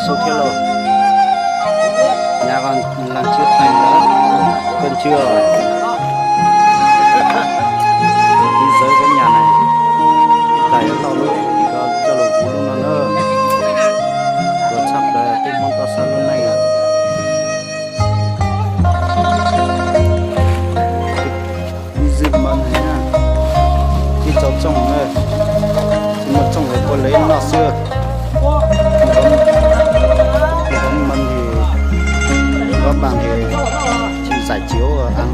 số thiên lộ nhà còn làm chưa thành nữa còn chưa đi tới cái nhà này tại nó to luôn thì có cho lỗ vũ luôn nữa rồi sắp là cái món to sao luôn này à đi dịp mần này nha đi cháu trồng này chỉ một trồng này có lấy nó xưa còn mần thì các bạn thì chỉ giải chiếu ăn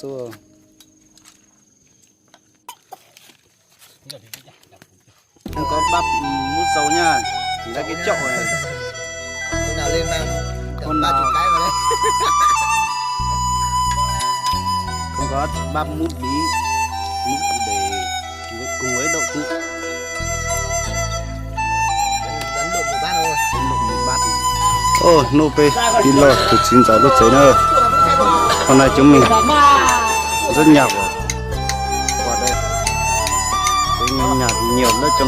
thôi. Không có bắp mút dầu nha, ra cái chậu này. Con nào lên mang con nào cái vào đây. Không có bắp mút bí, mút để cùng với đậu phụ. Đánh đụng một bát thôi. Đánh đụng một bát. Ô, nô pê, đi lò, thực xin giáo đất cháy nữa. Hôm nay chúng mình rất nhạc rồi. Nhạt nhiều nhất trong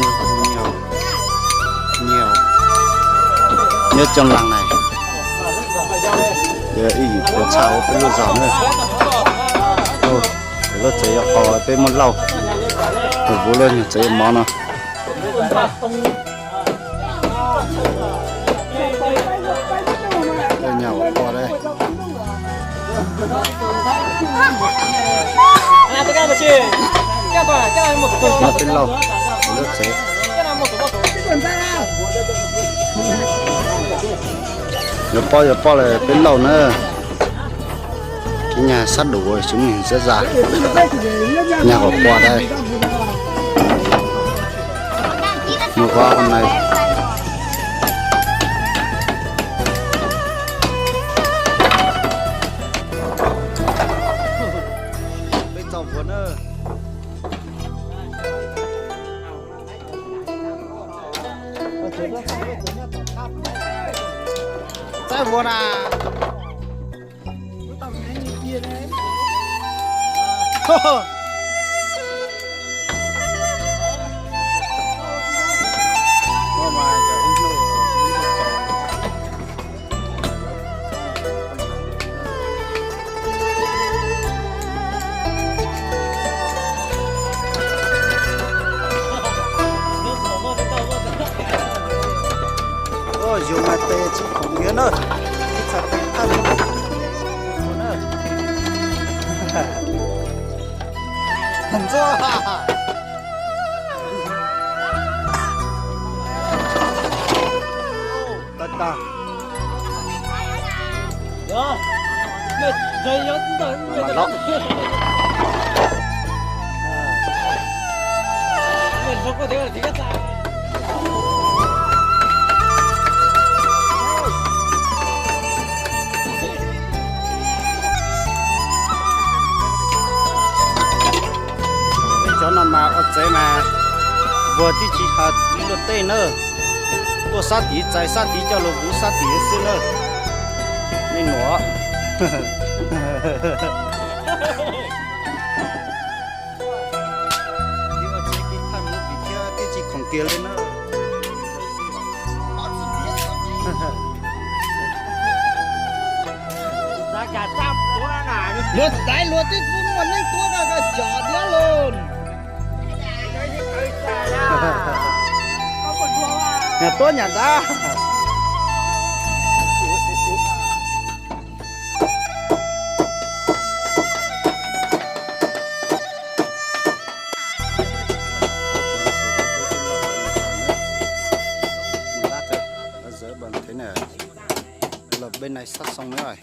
nhiều nhất trong làng này giờ ý của chào cái lúa giòn này ô nó chỉ có cái món lau từ vô lên chỉ món nào đây nhà qua đây nó tên lâu nước chế giờ po là tên lâu nữa cái nhà sắt đủ rồi chúng mình sẽ ra nhà của qua đây mua qua hôm nay bên trong vốn nữa sai vốn à dù mà tê chỉ không biết nữa cái sao tê thân không rõ tất cả đó dây nhớ tới người đó mình không có thể là chỉ cái sao cho nó mà ở đây mà vừa thì chỉ hạt đi lột tê nữa tua sát tí trái sát tí cho lô vũ sát tí xưa nữa nên nó chỉ không kia lên nữa giá cả trăm của ngài lột tái lột tí phun một lên tua cả chó đĩa luôn có một đua à nhà tôi nhà ta thế này là bên này sắp xong nữa rồi.